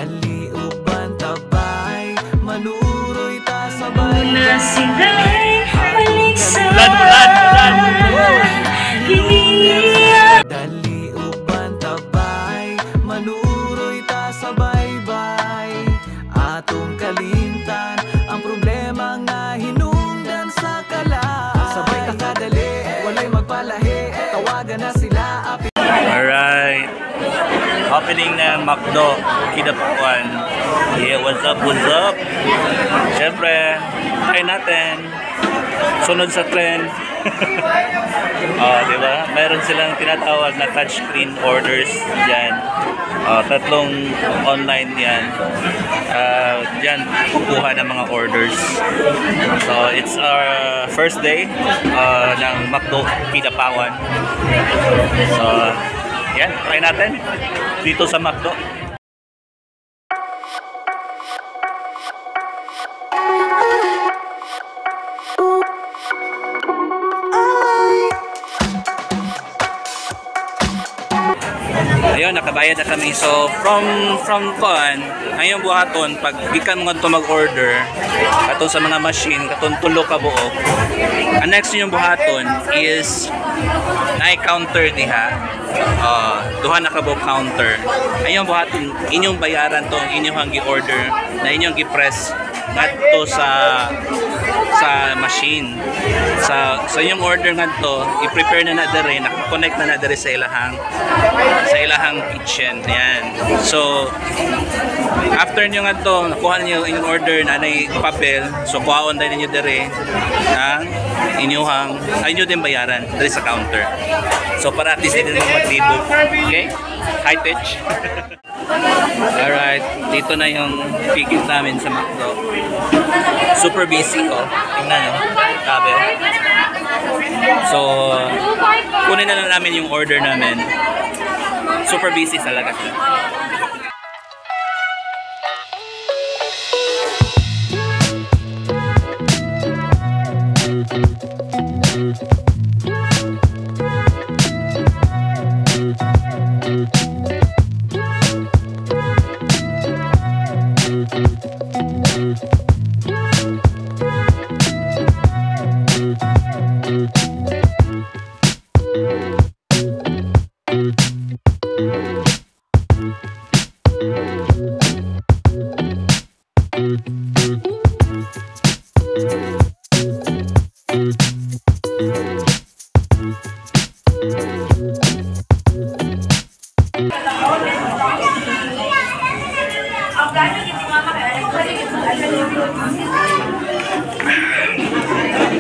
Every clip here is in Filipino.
Dali uban tabay, manuroy ta sabay. Na sila'y balik sa Dali uban tabay, manuroy ta sabay-bay. Atong kalimtan ang problema nga hinungdan sa kala. Sabay ka kadali, walay magpalahi, tawagan na sila. Alright, opening ng McDo, Kidapawan. Yeah, what's up, what's up? Siyempre, try natin. Sunod sa trend. Diba? Meron silang tinatawag na touchscreen orders dyan. Tatlong online yan. Dyan, kukuha ng mga orders. So, it's our first day ng McDo, Kidapawan. So, yan, try natin dito sa McDo. Ayun, nakabayad na kami. So, from kuan, ngayong buhaton, pag gikan mo ito mag-order, katong sa mga machine, katong tulo ka buok, ang next yung buhaton is na-counter diha. Duha na ka buok counter. Ayun buhaton, inyong bayaran to, inyong gi-order, na inyong gi-press ngadto sa machine. So yung order ngadto, i-prepare na dere, naka-connect na dere sa ilahang kitchen. Yan. So after nyo ngadto, nakuha niyo inyong order na nay papel. So kuhaon din niyo dere ang inyo din bayaran dere sa counter. So para at least din mo mag-libo. Okay? High tech. Alright, dito na yung ticket namin sa McDo. Super busy ko. Tingnan nyo, tabi. So, kunin na lang namin yung order namin. Super busy talaga.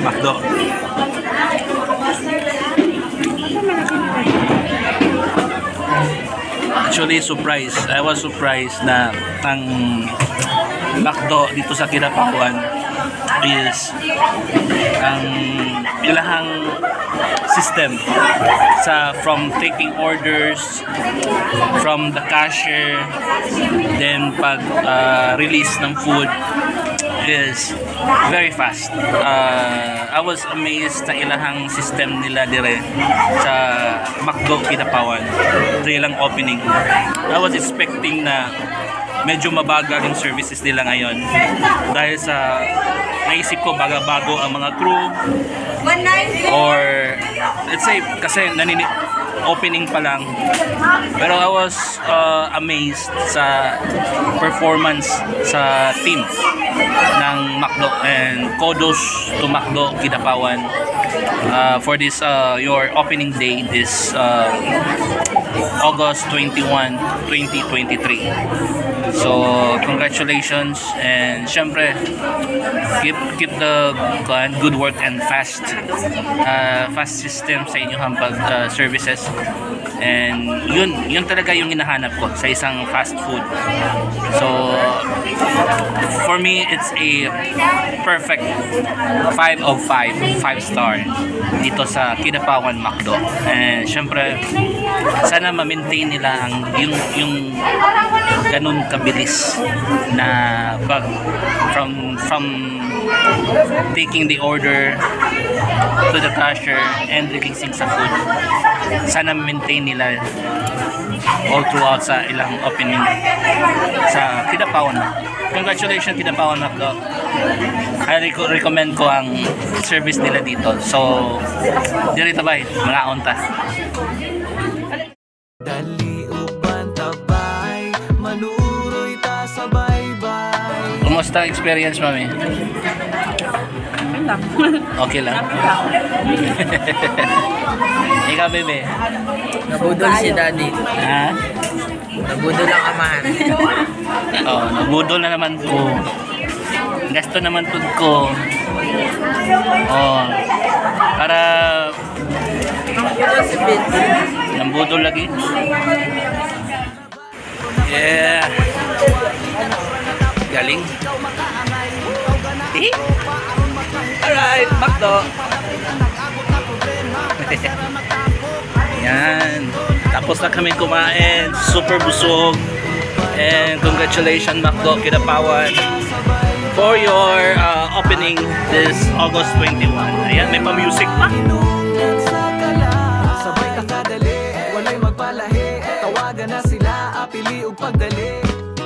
McDo. Actually, surprised. I was surprised na ang McDo dito sa Kidapawan is ang ilahang system from taking orders from the cashier, then pag release ng food is very fast. I was amazed sa ilahang system nila dire sa McDo Kidapawan. Ito ilang opening. I was expecting na medyo mabagal yung services nila ngayon dahil sa naisip ko bago ang mga crew or let's say kasi opening pa lang, pero I was amazed sa performance sa team ng McDo, and kudos to McDo Kidapawan for this your opening day this August 21, 2023. So congratulations, and syempre keep the good work and fast system sa inyong services, and yun talaga yung hinahanap ko sa isang fast food. So for me it's a perfect 5 of 5 5-star dito sa Kidapawan McDo, and syempre sana ma-maintain nila yung ganun kabilis na from taking the order to the cashier and releasing sa food. Sana maintain nila all throughout sa ilang opening sa Kidapawan. Congratulations Kidapawan Macdo. I recommend ko ang service nila dito. So, diri tabay, mga onta. Dali uban tabay, manuroy ta sa baybay. Kumusta ang experience, mami? Okay lang. Ikaw, bebe? Nabudol si daddy. Ha? Nabudol ang amahan. Oh, nabudol na naman ko. Gasto naman pud ko. Oh. Para Nabudol si Vince. nambudol lagi. Yeah. Galing. Eh? Alright, Macdo. Yan. Tapos na kami kumain. Super busog. And congratulations Macdo Kidapawan for your opening this August 21. Ayan, may pa-music pa. Hinungdan sa kala, sabay kakadali, walay magpalahi, tawagan na sila, apili ug pagdali.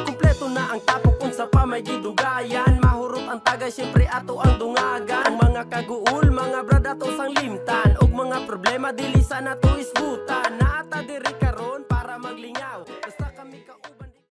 Kumpleto na ang tapok unsa pa may gidugayan, mahurot ang tagay siyempre ato ang dungagan. Ang mga kaguul, mga brad ato sang limtan, og mga problema dili sa nato isgutan, naata diri karon para maglingaw.